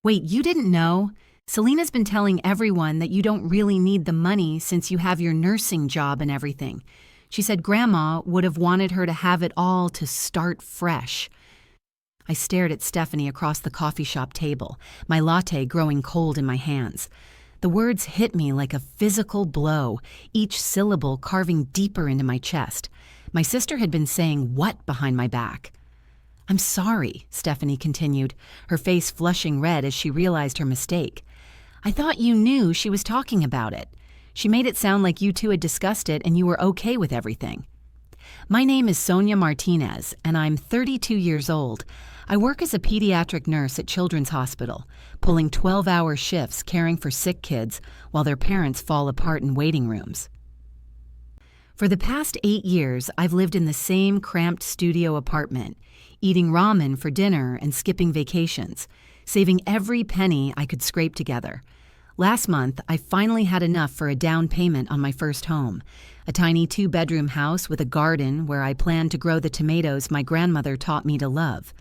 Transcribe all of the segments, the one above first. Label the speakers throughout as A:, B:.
A: Wait, you didn't know? Celina's been telling everyone that you don't really need the money since you have your nursing job and everything. She said Grandma would have wanted her to have it all to start fresh. I stared at Stephanie across the coffee shop table, my latte growing cold in my hands. The words hit me like a physical blow, each syllable carving deeper into my chest. My sister had been saying what behind my back? "I'm sorry," Stephanie continued, her face flushing red as she realized her mistake. "I thought you knew she was talking about it. She made it sound like you two had discussed it and you were okay with everything." "My name is Sonia Martinez, and I'm 32 years old. I work as a pediatric nurse at Children's Hospital, pulling 12-hour shifts caring for sick kids while their parents fall apart in waiting rooms. For the past 8 years, I've lived in the same cramped studio apartment, eating ramen for dinner and skipping vacations, saving every penny I could scrape together. Last month, I finally had enough for a down payment on my first home, a tiny 2-bedroom house with a garden where I planned to grow the tomatoes my grandmother taught me to love.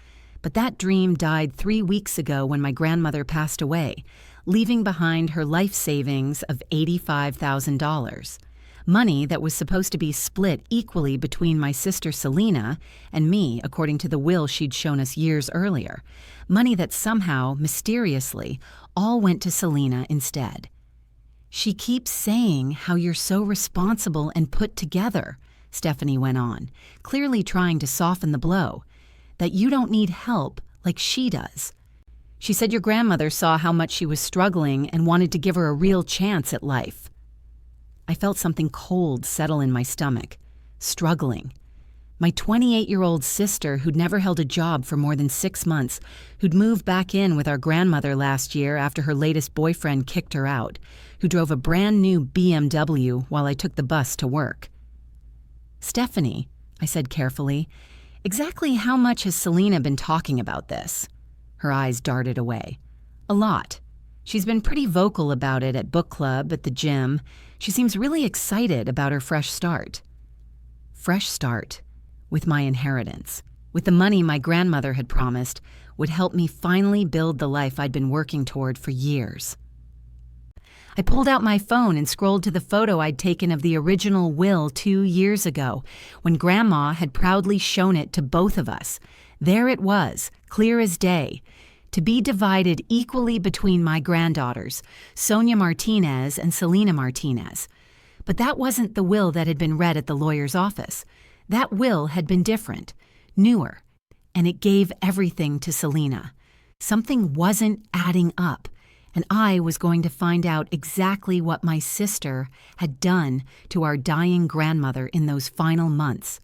A: But that dream died 3 weeks ago when my grandmother passed away, leaving behind her life savings of $85,000. Money that was supposed to be split equally between my sister Celina and me, according to the will she'd shown us years earlier. Money that somehow, mysteriously, all went to Celina instead. "She keeps saying how you're so responsible and put together," Stephanie went on, clearly trying to soften the blow, "that you don't need help like she does. She said your grandmother saw how much she was struggling and wanted to give her a real chance at life." I felt something cold settle in my stomach. Struggling. My 28-year-old sister, who'd never held a job for more than 6 months, who'd moved back in with our grandmother last year after her latest boyfriend kicked her out, who drove a brand new BMW while I took the bus to work. "Stephanie," I said carefully, "exactly how much has Celina been talking about this?" Her eyes darted away. "A lot. She's been pretty vocal about it at book club, at the gym. She seems really excited about her fresh start." Fresh start. With my inheritance. With the money my grandmother had promised would help me finally build the life I'd been working toward for years. I pulled out my phone and scrolled to the photo I'd taken of the original will 2 years ago, when Grandma had proudly shown it to both of us. There it was, clear as day, to be divided equally between my granddaughters, Sonia Martinez and Celina Martinez. But that wasn't the will that had been read at the lawyer's office. That will had been different, newer, and it gave everything to Celina. Something wasn't adding up, and I was going to find out exactly what my sister had done to our dying grandmother in those final months.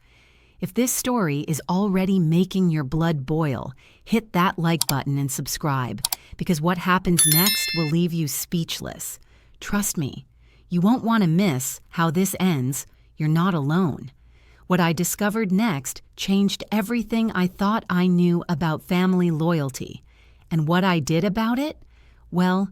A: If this story is already making your blood boil, hit that like button and subscribe, because what happens next will leave you speechless. Trust me, you won't want to miss how this ends. You're not alone. What I discovered next changed everything I thought I knew about family loyalty. And what I did about it? Well,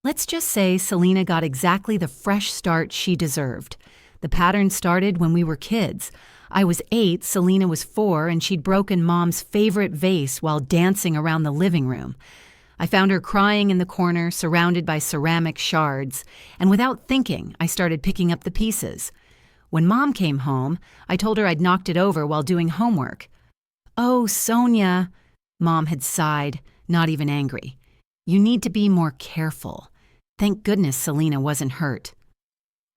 A: let's just say Celina got exactly the fresh start she deserved. The pattern started when we were kids. I was 8, Celina was 4, and she'd broken Mom's favorite vase while dancing around the living room. I found her crying in the corner, surrounded by ceramic shards, and without thinking, I started picking up the pieces. When Mom came home, I told her I'd knocked it over while doing homework. "Oh, Sonia," Mom had sighed, not even angry. "You need to be more careful." Thank goodness Celina wasn't hurt.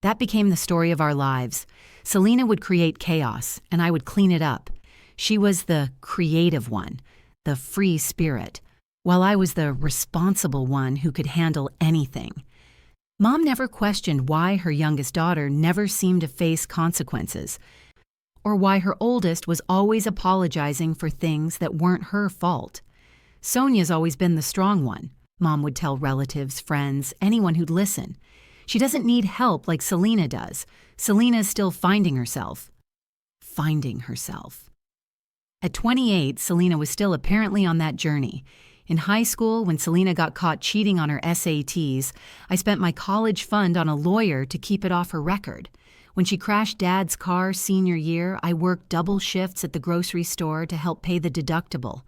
A: That became the story of our lives. Celina would create chaos, and I would clean it up. She was the creative one, the free spirit, while I was the responsible one who could handle anything. Mom never questioned why her youngest daughter never seemed to face consequences, or why her oldest was always apologizing for things that weren't her fault. Sonia's always been the strong one, Mom would tell relatives, friends, anyone who'd listen. She doesn't need help like Celina does. Celina's still finding herself. Finding herself. At 28, Celina was still apparently on that journey. In high school, when Celina got caught cheating on her SATs, I spent my college fund on a lawyer to keep it off her record. When she crashed Dad's car senior year, I worked double shifts at the grocery store to help pay the deductible.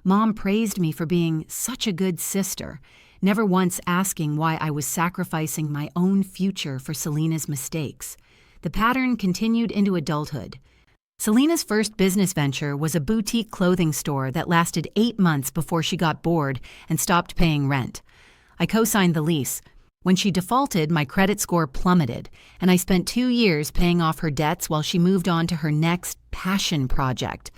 A: Mom praised me for being such a good sister, never once asking why I was sacrificing my own future for Celina's mistakes. The pattern continued into adulthood. Celina's first business venture was a boutique clothing store that lasted 8 months before she got bored and stopped paying rent. I co-signed the lease. When she defaulted, my credit score plummeted, and I spent 2 years paying off her debts while she moved on to her next passion project.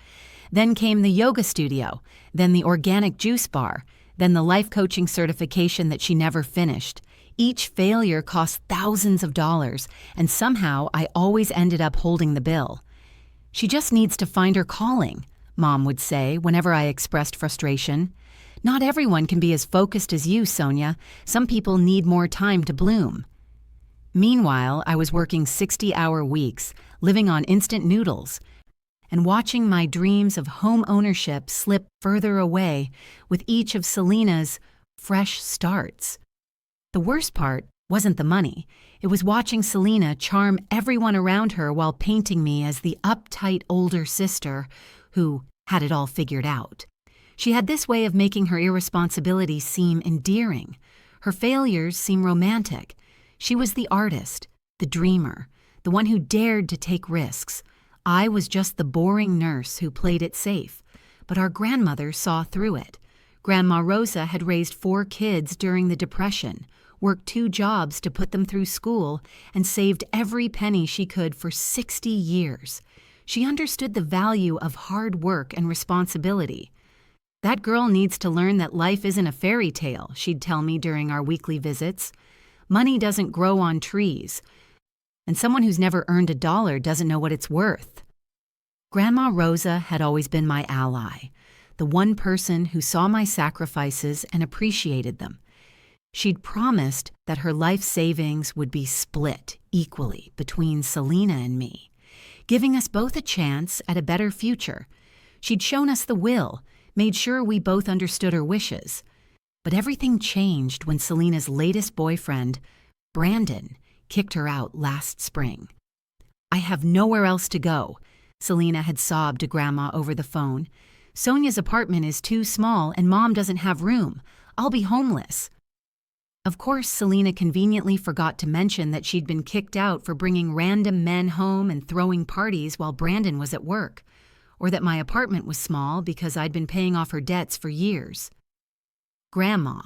A: Then came the yoga studio, then the organic juice bar, then the life coaching certification that she never finished. Each failure cost thousands of dollars, and somehow I always ended up holding the bill. "She just needs to find her calling," Mom would say whenever I expressed frustration. "Not everyone can be as focused as you, Sonia. Some people need more time to bloom." Meanwhile, I was working 60-hour weeks, living on instant noodles, and watching my dreams of home ownership slip further away with each of Celina's fresh starts. The worst part wasn't the money. It was watching Celina charm everyone around her while painting me as the uptight older sister who had it all figured out. She had this way of making her irresponsibility seem endearing. Her failures seem romantic. She was the artist, the dreamer, the one who dared to take risks. I was just the boring nurse who played it safe. But our grandmother saw through it. Grandma Rosa had raised 4 kids during the Depression, worked 2 jobs to put them through school, and saved every penny she could for 60 years. She understood the value of hard work and responsibility. "That girl needs to learn that life isn't a fairy tale," she'd tell me during our weekly visits. "Money doesn't grow on trees, and someone who's never earned a dollar doesn't know what it's worth." Grandma Rosa had always been my ally, the one person who saw my sacrifices and appreciated them. She'd promised that her life savings would be split equally between Celina and me, giving us both a chance at a better future. She'd shown us the will, made sure we both understood her wishes. But everything changed when Celina's latest boyfriend, Brandon, kicked her out last spring. "I have nowhere else to go," Celina had sobbed to Grandma over the phone. "Sonia's apartment is too small and Mom doesn't have room. I'll be homeless." Of course, Celina conveniently forgot to mention that she'd been kicked out for bringing random men home and throwing parties while Brandon was at work, or that my apartment was small because I'd been paying off her debts for years. Grandma,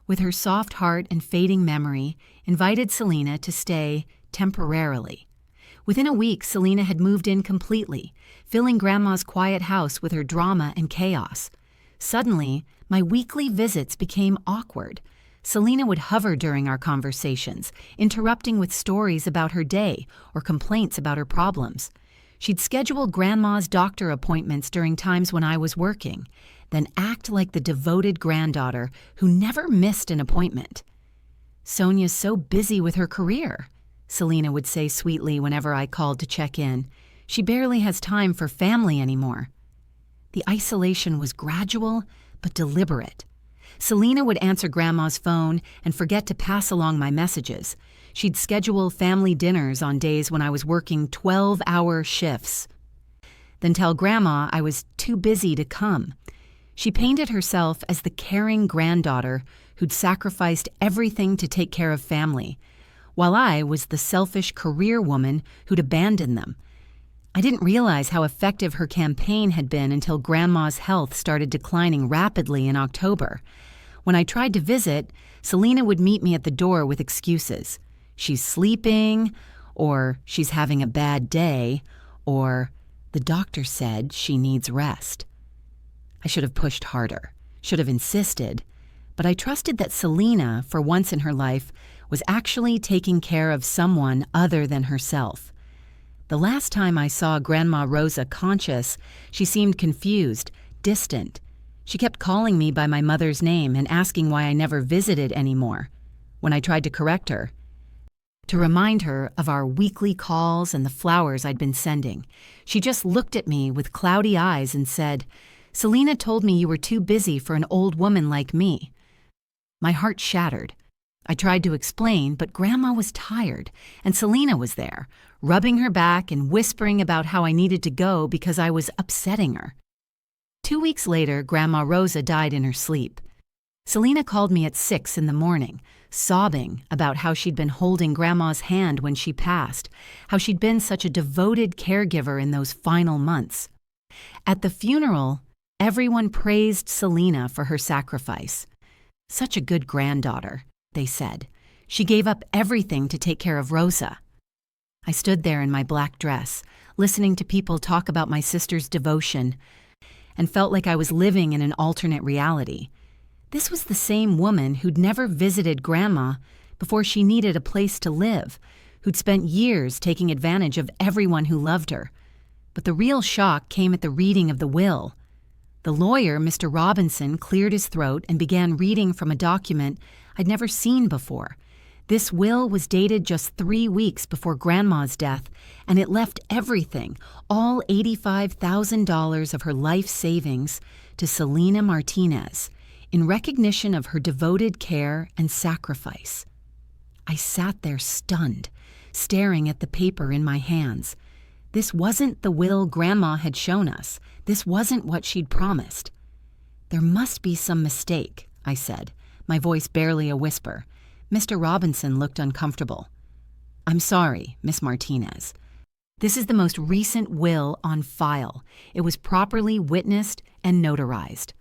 A: with her soft heart and fading memory, invited Celina to stay temporarily. Within a week, Celina had moved in completely, filling Grandma's quiet house with her drama and chaos. Suddenly, my weekly visits became awkward. Celina would hover during our conversations, interrupting with stories about her day or complaints about her problems. She'd schedule Grandma's doctor appointments during times when I was working, then act like the devoted granddaughter who never missed an appointment. "Sonia's so busy with her career," Celina would say sweetly whenever I called to check in. "She barely has time for family anymore." The isolation was gradual but deliberate. Celina would answer Grandma's phone and forget to pass along my messages. She'd schedule family dinners on days when I was working 12-hour shifts, then tell Grandma I was too busy to come. She painted herself as the caring granddaughter who'd sacrificed everything to take care of family, while I was the selfish career woman who'd abandoned them. I didn't realize how effective her campaign had been until Grandma's health started declining rapidly in October. When I tried to visit, Celina would meet me at the door with excuses. "She's sleeping," or "she's having a bad day," or "the doctor said she needs rest." I should have pushed harder, should have insisted, but I trusted that Celina, for once in her life, was actually taking care of someone other than herself. The last time I saw Grandma Rosa conscious, she seemed confused, distant. She kept calling me by my mother's name and asking why I never visited anymore. When I tried to correct her, to remind her of our weekly calls and the flowers I'd been sending, she just looked at me with cloudy eyes and said, "Celina told me you were too busy for an old woman like me." My heart shattered. I tried to explain, but Grandma was tired, and Celina was there, rubbing her back and whispering about how I needed to go because I was upsetting her. 2 weeks later, Grandma Rosa died in her sleep. Celina called me at 6 in the morning, sobbing about how she'd been holding Grandma's hand when she passed, how she'd been such a devoted caregiver in those final months. At the funeral, everyone praised Celina for her sacrifice. Such a good granddaughter, they said. She gave up everything to take care of Rosa. I stood there in my black dress, listening to people talk about my sister's devotion, and felt like I was living in an alternate reality. This was the same woman who'd never visited Grandma before she needed a place to live, who'd spent years taking advantage of everyone who loved her. But the real shock came at the reading of the will. The lawyer, Mr. Robinson, cleared his throat and began reading from a document I'd never seen before. This will was dated just 3 weeks before Grandma's death, and it left everything, all $85,000 of her life savings, to Sonia Martinez, in recognition of her devoted care and sacrifice. I sat there stunned, staring at the paper in my hands. This wasn't the will Grandma had shown us. This wasn't what she'd promised. "There must be some mistake," I said, my voice barely a whisper. Mr. Robinson looked uncomfortable. "I'm sorry, Miss Martinez. This is the most recent will on file. It was properly witnessed and notarized."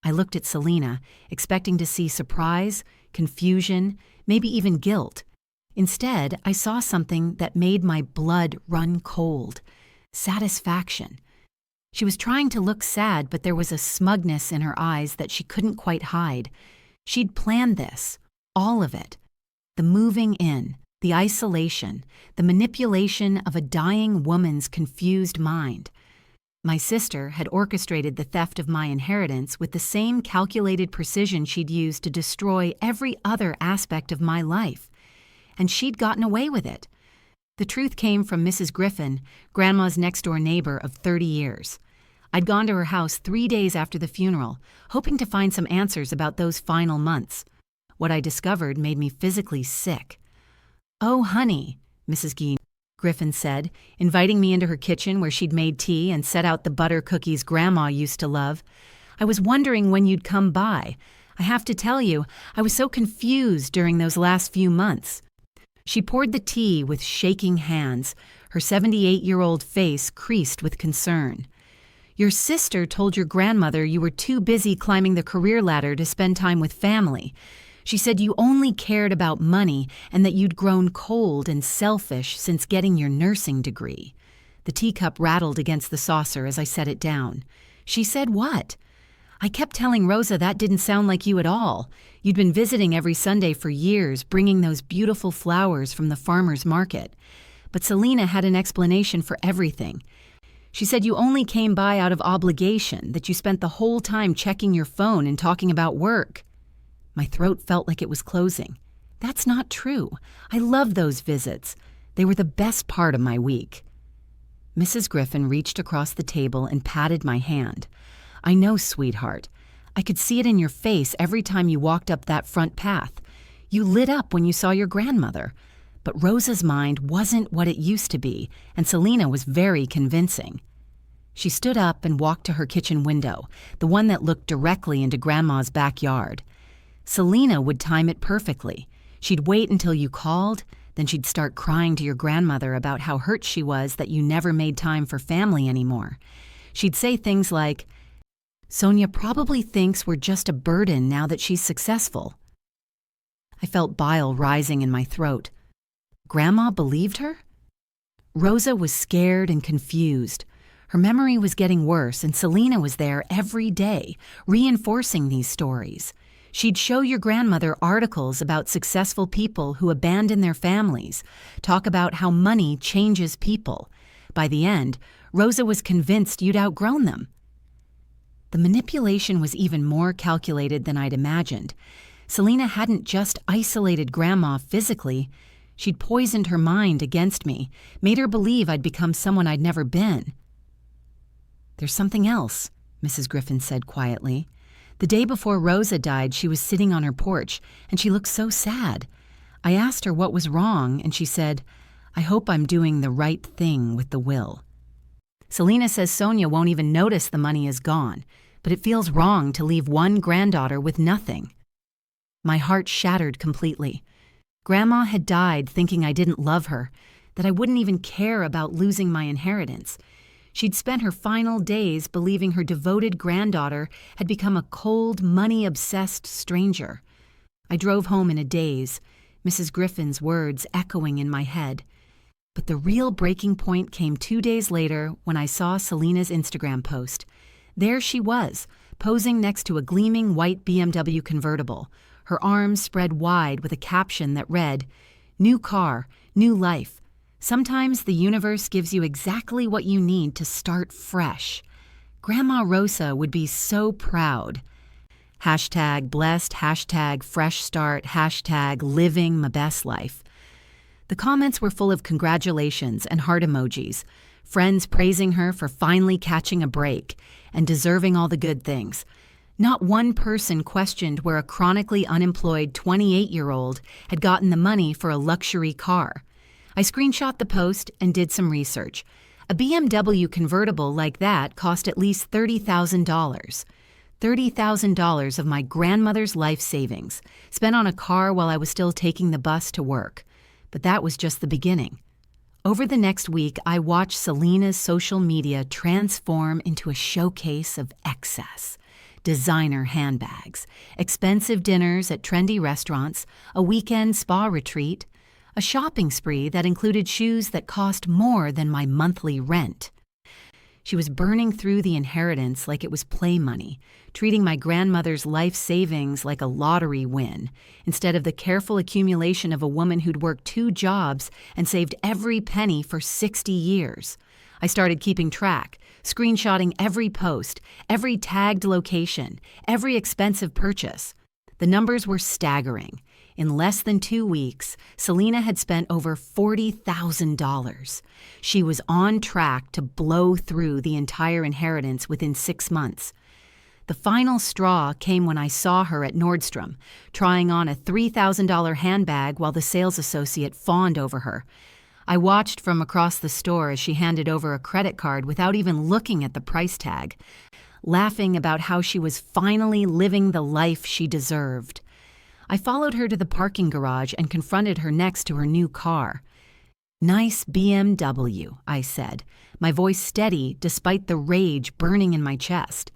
A: I looked at Celina, expecting to see surprise, confusion, maybe even guilt. Instead, I saw something that made my blood run cold. Satisfaction. She was trying to look sad, but there was a smugness in her eyes that she couldn't quite hide. She'd planned this, all of it. The moving in, the isolation, the manipulation of a dying woman's confused mind. My sister had orchestrated the theft of my inheritance with the same calculated precision she'd used to destroy every other aspect of my life. And she'd gotten away with it. The truth came from Mrs. Griffin, Grandma's next-door neighbor of 30 years. I'd gone to her house 3 days after the funeral, hoping to find some answers about those final months. What I discovered made me physically sick. "Oh, honey," Mrs. Griffin said, inviting me into her kitchen where she'd made tea and set out the butter cookies Grandma used to love. "I was wondering when you'd come by. I have to tell you, I was so confused during those last few months." She poured the tea with shaking hands, her 78-year-old face creased with concern. "Your sister told your grandmother you were too busy climbing the career ladder to spend time with family. She said you only cared about money and that you'd grown cold and selfish since getting your nursing degree." The teacup rattled against the saucer as I set it down. "She said what?" "I kept telling Rosa that didn't sound like you at all. You'd been visiting every Sunday for years, bringing those beautiful flowers from the farmer's market. But Celina had an explanation for everything. She said you only came by out of obligation, that you spent the whole time checking your phone and talking about work." My throat felt like it was closing. "That's not true. I loved those visits. They were the best part of my week." Mrs. Griffin reached across the table and patted my hand. "I know, sweetheart. I could see it in your face every time you walked up that front path. You lit up when you saw your grandmother. But Rosa's mind wasn't what it used to be, and Celina was very convincing." She stood up and walked to her kitchen window, the one that looked directly into Grandma's backyard. "Celina would time it perfectly. She'd wait until you called, then she'd start crying to your grandmother about how hurt she was that you never made time for family anymore. She'd say things like, 'Sonia probably thinks we're just a burden now that she's successful.'" I felt bile rising in my throat. Grandma believed her? Rosa was scared and confused. Her memory was getting worse, and Celina was there every day, reinforcing these stories. She'd show your grandmother articles about successful people who abandon their families, talk about how money changes people. By the end, Rosa was convinced you'd outgrown them. The manipulation was even more calculated than I'd imagined. Celina hadn't just isolated Grandma physically. She'd poisoned her mind against me, made her believe I'd become someone I'd never been. "There's something else," Mrs. Griffin said quietly. "The day before Rosa died, she was sitting on her porch, and she looked so sad. I asked her what was wrong, and she said, 'I hope I'm doing the right thing with the will.'" Celina says Sonia won't even notice the money is gone, but it feels wrong to leave one granddaughter with nothing. My heart shattered completely. Grandma had died thinking I didn't love her, that I wouldn't even care about losing my inheritance. She'd spent her final days believing her devoted granddaughter had become a cold, money-obsessed stranger. I drove home in a daze, Mrs. Griffin's words echoing in my head. But the real breaking point came 2 days later when I saw Celina's Instagram post. There she was, posing next to a gleaming white BMW convertible, her arms spread wide with a caption that read, "New car, new life. Sometimes the universe gives you exactly what you need to start fresh." Grandma Rosa would be so proud. #blessed, #fresh start, #living my best life. The comments were full of congratulations and heart emojis, friends praising her for finally catching a break and deserving all the good things. Not one person questioned where a chronically unemployed 28-year-old had gotten the money for a luxury car. I screenshot the post and did some research. A BMW convertible like that cost at least $30,000. $30,000 of my grandmother's life savings, spent on a car while I was still taking the bus to work. But that was just the beginning. Over the next week, I watched Celina's social media transform into a showcase of excess. Designer handbags, expensive dinners at trendy restaurants, a weekend spa retreat, a shopping spree that included shoes that cost more than my monthly rent. She was burning through the inheritance like it was play money, treating my grandmother's life savings like a lottery win, instead of the careful accumulation of a woman who'd worked 2 jobs and saved every penny for 60 years. I started keeping track, screenshotting every post, every tagged location, every expensive purchase. The numbers were staggering. In less than 2 weeks, Celina had spent over $40,000. She was on track to blow through the entire inheritance within 6 months. The final straw came when I saw her at Nordstrom, trying on a $3,000 handbag while the sales associate fawned over her. I watched from across the store as she handed over a credit card without even looking at the price tag, laughing about how she was finally living the life she deserved. I followed her to the parking garage and confronted her next to her new car. "Nice BMW," I said, my voice steady despite the rage burning in my chest.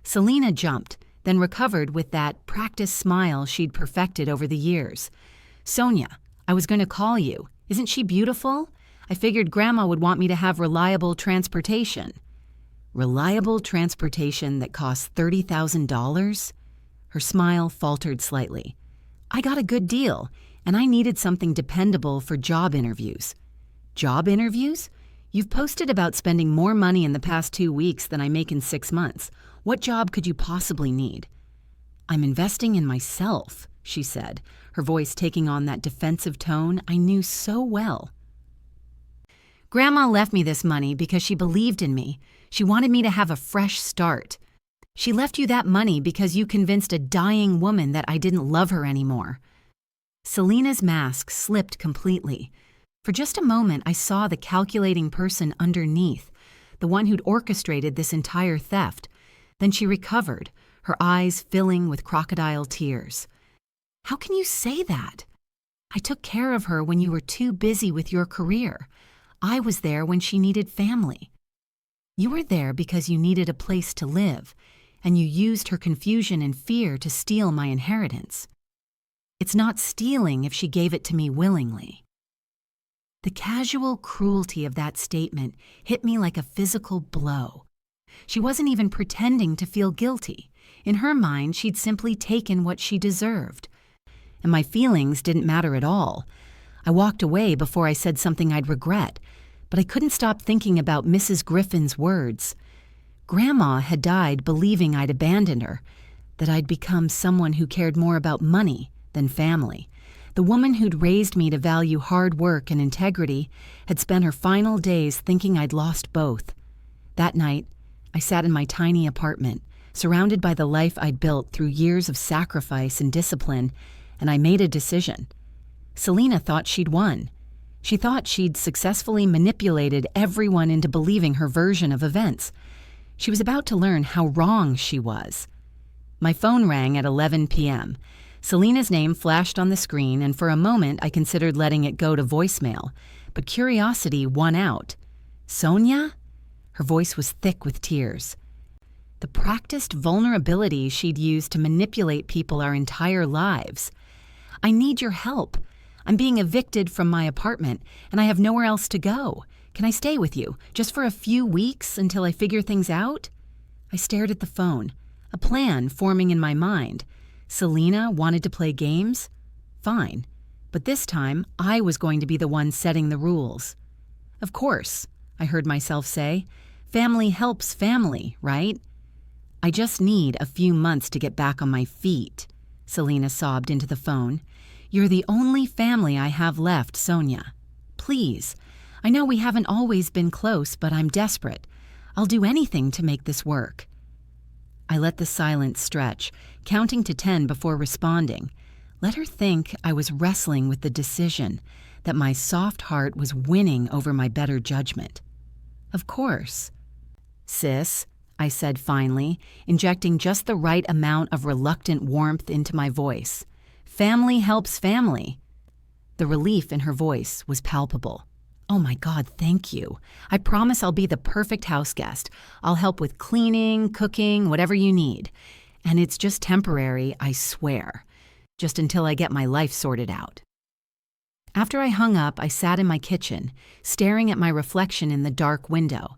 A: Celina jumped, then recovered with that practiced smile she'd perfected over the years. "Sonia, I was going to call you. Isn't she beautiful? I figured Grandma would want me to have reliable transportation." Reliable transportation that costs $30,000? Her smile faltered slightly. "I got a good deal, and I needed something dependable for job interviews." "Job interviews? You've posted about spending more money in the past 2 weeks than I make in 6 months. What job could you possibly need?" "I'm investing in myself," she said, her voice taking on that defensive tone I knew so well. "Grandma left me this money because she believed in me. She wanted me to have a fresh start. She left you that money because you convinced a dying woman that I didn't love her anymore." Celina's mask slipped completely. For just a moment, I saw the calculating person underneath, the one who'd orchestrated this entire theft. Then she recovered, her eyes filling with crocodile tears. "How can you say that? I took care of her when you were too busy with your career. I was there when she needed family. You were there because you needed a place to live, and you used her confusion and fear to steal my inheritance. It's not stealing if she gave it to me willingly." The casual cruelty of that statement hit me like a physical blow. She wasn't even pretending to feel guilty. In her mind, she'd simply taken what she deserved. And my feelings didn't matter at all. I walked away before I said something I'd regret, but I couldn't stop thinking about Mrs. Griffin's words. Grandma had died believing I'd abandoned her, that I'd become someone who cared more about money than family. The woman who'd raised me to value hard work and integrity had spent her final days thinking I'd lost both. That night, I sat in my tiny apartment, surrounded by the life I'd built through years of sacrifice and discipline, and I made a decision. Celina thought she'd won. She thought she'd successfully manipulated everyone into believing her version of events. She was about to learn how wrong she was. My phone rang at 11 p.m. Celina's name flashed on the screen, and for a moment I considered letting it go to voicemail, but curiosity won out. Sonia? Her voice was thick with tears. The practiced vulnerability she'd used to manipulate people our entire lives. I need your help. I'm being evicted from my apartment, and I have nowhere else to go. Can I stay with you, just for a few weeks until I figure things out? I stared at the phone, a plan forming in my mind. Celina wanted to play games? Fine. But this time, I was going to be the one setting the rules. Of course, I heard myself say. Family helps family, right? I just need a few months to get back on my feet, Celina sobbed into the phone. You're the only family I have left, Sonia. Please. I know we haven't always been close, but I'm desperate. I'll do anything to make this work. I let the silence stretch, counting to 10 before responding. Let her think I was wrestling with the decision, that my soft heart was winning over my better judgment. Of course. Sis, I said finally, injecting just the right amount of reluctant warmth into my voice. Family helps family. The relief in her voice was palpable. Oh my God, thank you. I promise I'll be the perfect house guest. I'll help with cleaning, cooking, whatever you need. And it's just temporary, I swear. Just until I get my life sorted out. After I hung up, I sat in my kitchen, staring at my reflection in the dark window.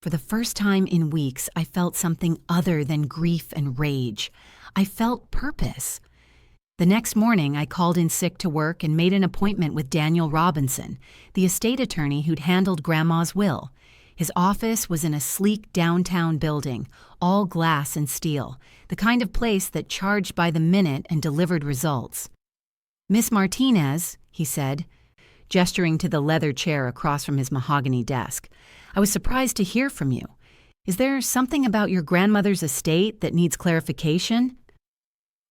A: For the first time in weeks, I felt something other than grief and rage. I felt purpose. The next morning, I called in sick to work and made an appointment with Daniel Robinson, the estate attorney who'd handled Grandma's will. His office was in a sleek downtown building, all glass and steel, the kind of place that charged by the minute and delivered results. Miss Martinez, he said, gesturing to the leather chair across from his mahogany desk, I was surprised to hear from you. Is there something about your grandmother's estate that needs clarification?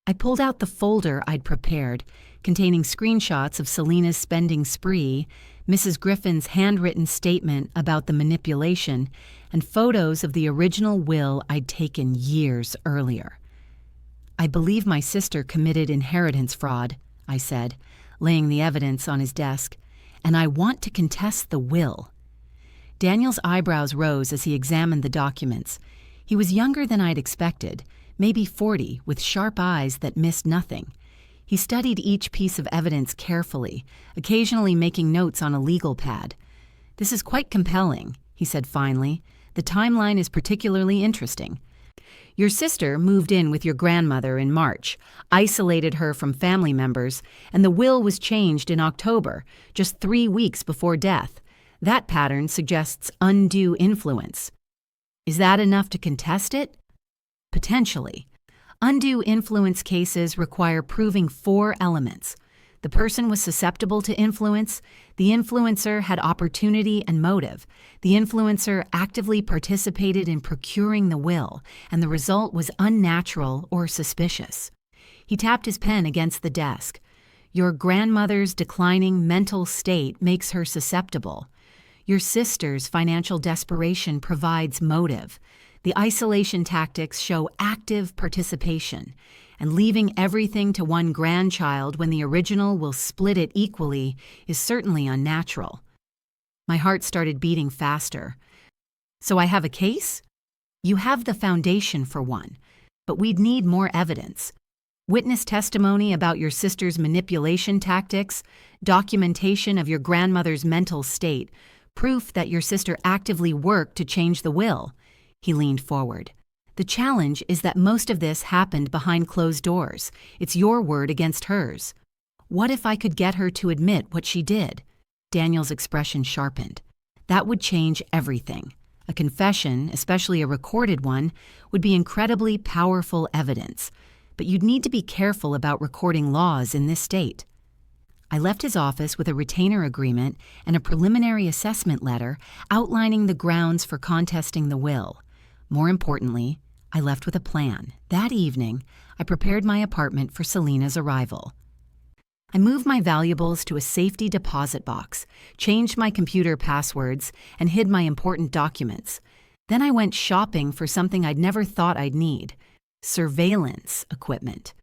A: I pulled out the folder I'd prepared, containing screenshots of Celina's spending spree, Mrs. Griffin's handwritten statement about the manipulation, and photos of the original will I'd taken years earlier. I believe my sister committed inheritance fraud, I said, laying the evidence on his desk, and I want to contest the will. Daniel's eyebrows rose as he examined the documents. He was younger than I'd expected, maybe 40, with sharp eyes that missed nothing. He studied each piece of evidence carefully, occasionally making notes on a legal pad. This is quite compelling, he said finally. The timeline is particularly interesting. Your sister moved in with your grandmother in March, isolated her from family members, and the will was changed in October, just 3 weeks before death. That pattern suggests undue influence. Is that enough to contest it? Potentially. Undue influence cases require proving 4 elements. The person was susceptible to influence, the influencer had opportunity and motive, the influencer actively participated in procuring the will, and the result was unnatural or suspicious. He tapped his pen against the desk. Your grandmother's declining mental state makes her susceptible. Your sister's financial desperation provides motive. The isolation tactics show active participation, and leaving everything to one grandchild when the original will split it equally is certainly unnatural. My heart started beating faster. So I have a case? You have the foundation for one, but we'd need more evidence. Witness testimony about your sister's manipulation tactics, documentation of your grandmother's mental state, proof that your sister actively worked to change the will. He leaned forward. The challenge is that most of this happened behind closed doors. It's your word against hers. What if I could get her to admit what she did? Daniel's expression sharpened. That would change everything. A confession, especially a recorded one, would be incredibly powerful evidence. But you'd need to be careful about recording laws in this state. I left his office with a retainer agreement and a preliminary assessment letter outlining the grounds for contesting the will. More importantly, I left with a plan. That evening, I prepared my apartment for Celina's arrival. I moved my valuables to a safety deposit box, changed my computer passwords, and hid my important documents. Then I went shopping for something I'd never thought I'd need: surveillance equipment.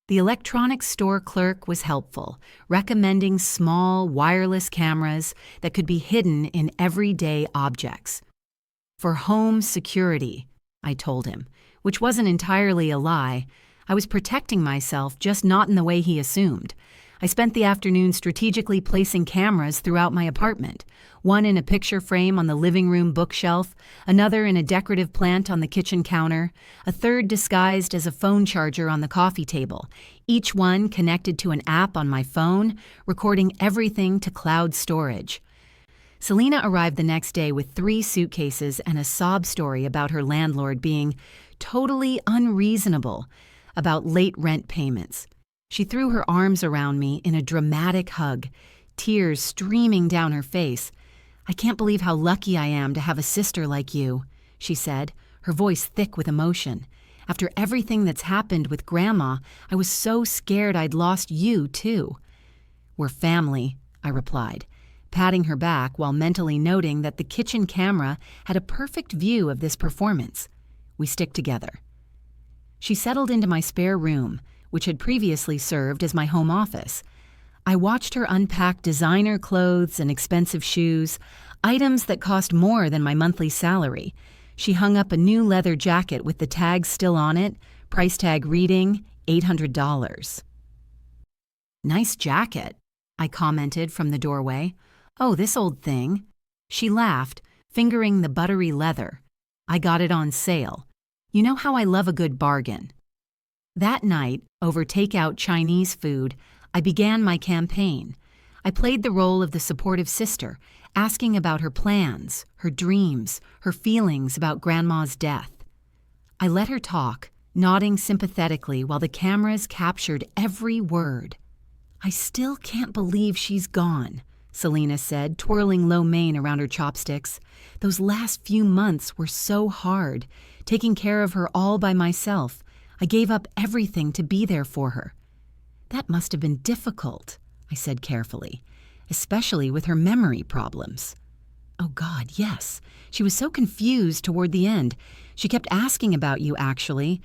A: The electronics store clerk was helpful, recommending small, wireless cameras that could be hidden in everyday objects. For home security, I told him, which wasn't entirely a lie. I was protecting myself, just not in the way he assumed. I spent the afternoon strategically placing cameras throughout my apartment, one in a picture frame on the living room bookshelf, another in a decorative plant on the kitchen counter, a third disguised as a phone charger on the coffee table, each one connected to an app on my phone, recording everything to cloud storage. Celina arrived the next day with 3 suitcases and a sob story about her landlord being totally unreasonable about late rent payments. She threw her arms around me in a dramatic hug, tears streaming down her face. "I can't believe how lucky I am to have a sister like you," she said, her voice thick with emotion. "After everything that's happened with Grandma, I was so scared I'd lost you, too." "We're family," I replied, patting her back while mentally noting that the kitchen camera had a perfect view of this performance. "We stick together." She settled into my spare room, which had previously served as my home office. I watched her unpack designer clothes and expensive shoes, items that cost more than my monthly salary. She hung up a new leather jacket with the tag still on it, price tag reading $800. "Nice jacket," I commented from the doorway. "Oh, this old thing." She laughed, fingering the buttery leather. "I got it on sale. You know how I love a good bargain." That night, over takeout Chinese food, I began my campaign. I played the role of the supportive sister, asking about her plans, her dreams, her feelings about Grandma's death. I let her talk, nodding sympathetically while the cameras captured every word. "I still can't believe she's gone," Celina said, twirling lo mein around her chopsticks. "Those last few months were so hard, taking care of her all by myself. I gave up everything to be there for her." "That must have been difficult," I said carefully, "especially with her memory problems." "Oh God, yes. She was so confused toward the end. She kept asking about you, actually.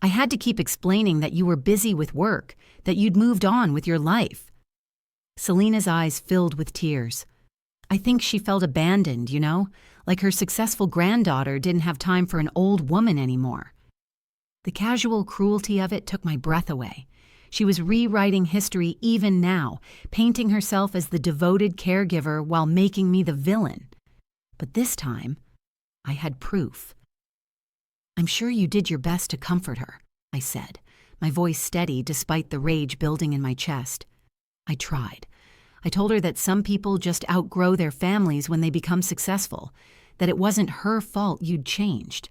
A: I had to keep explaining that you were busy with work, that you'd moved on with your life." Celina's eyes filled with tears. "I think she felt abandoned, like her successful granddaughter didn't have time for an old woman anymore." The casual cruelty of it took my breath away. She was rewriting history even now, painting herself as the devoted caregiver while making me the villain. But this time, I had proof. "I'm sure you did your best to comfort her," I said, my voice steady despite the rage building in my chest. "I tried. I told her that some people just outgrow their families when they become successful, that it wasn't her fault you'd changed."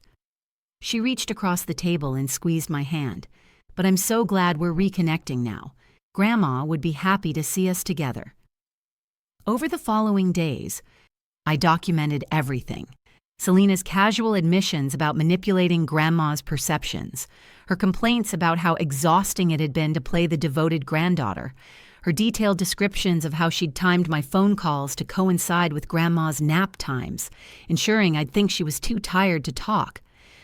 A: She reached across the table and squeezed my hand. "But I'm so glad we're reconnecting now. Grandma would be happy to see us together." Over the following days, I documented everything. Celina's casual admissions about manipulating Grandma's perceptions, her complaints about how exhausting it had been to play the devoted granddaughter, her detailed descriptions of how she'd timed my phone calls to coincide with Grandma's nap times, ensuring I'd think she was too tired to talk.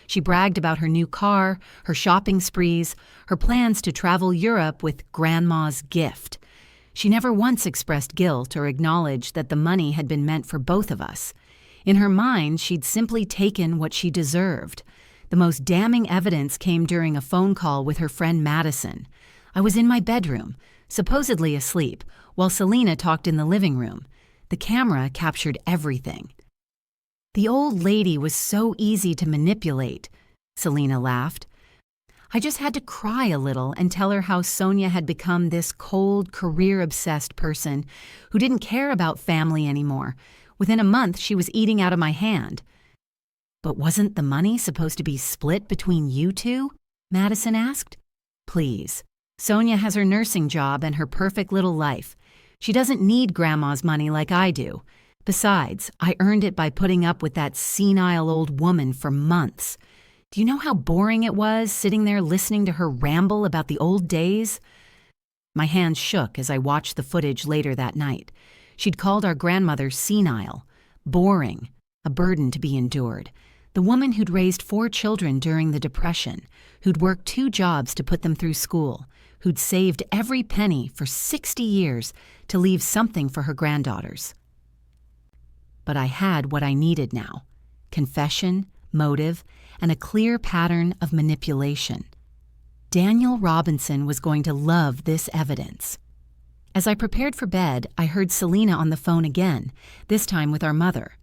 A: She bragged about her new car, her shopping sprees, her plans to travel Europe with Grandma's gift. She never once expressed guilt or acknowledged that the money had been meant for both of us. In her mind, she'd simply taken what she deserved. The most damning evidence came during a phone call with her friend Madison. I was in my bedroom, supposedly asleep, while Celina talked in the living room. The camera captured everything. "The old lady was so easy to manipulate," Celina laughed. "I just had to cry a little and tell her how Sonia had become this cold, career-obsessed person who didn't care about family anymore. Within a month, she was eating out of my hand." "But wasn't the money supposed to be split between you two?" Madison asked. "Please. Sonia has her nursing job and her perfect little life. She doesn't need Grandma's money like I do. Besides, I earned it by putting up with that senile old woman for months. Do you know how boring it was sitting there listening to her ramble about the old days?" My hands shook as I watched the footage later that night. She'd called our grandmother senile, boring, a burden to be endured. The woman who'd raised 4 children during the Depression, who'd worked 2 jobs to put them through school, who'd saved every penny for 60 years to leave something for her granddaughters. But I had what I needed now: confession, motive, and a clear pattern of manipulation. Daniel Robinson was going to love this evidence. As I prepared for bed, I heard Celina on the phone again, this time with our mother.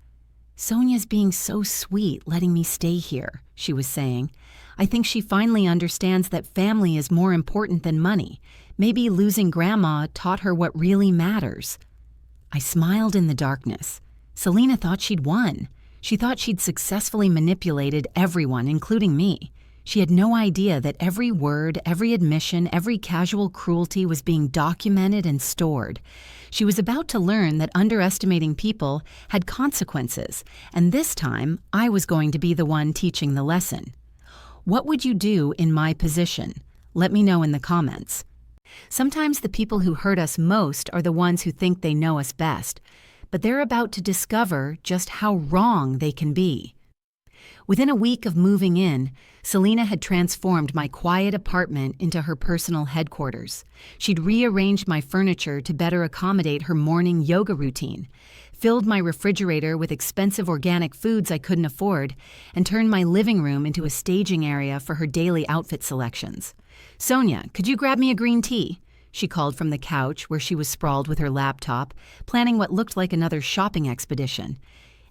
A: "Sonia's being so sweet letting me stay here," she was saying. "I think she finally understands that family is more important than money. Maybe losing Grandma taught her what really matters." I smiled in the darkness. Celina thought she'd won. She thought she'd successfully manipulated everyone, including me. She had no idea that every word, every admission, every casual cruelty was being documented and stored. She was about to learn that underestimating people had consequences, and this time I was going to be the one teaching the lesson. What would you do in my position? Let me know in the comments. Sometimes the people who hurt us most are the ones who think they know us best, but they're about to discover just how wrong they can be. Within a week of moving in, Celina had transformed my quiet apartment into her personal headquarters. She'd rearranged my furniture to better accommodate her morning yoga routine, filled my refrigerator with expensive organic foods I couldn't afford, and turned my living room into a staging area for her daily outfit selections. "Sonia, could you grab me a green tea?" she called from the couch where she was sprawled with her laptop, planning what looked like another shopping expedition.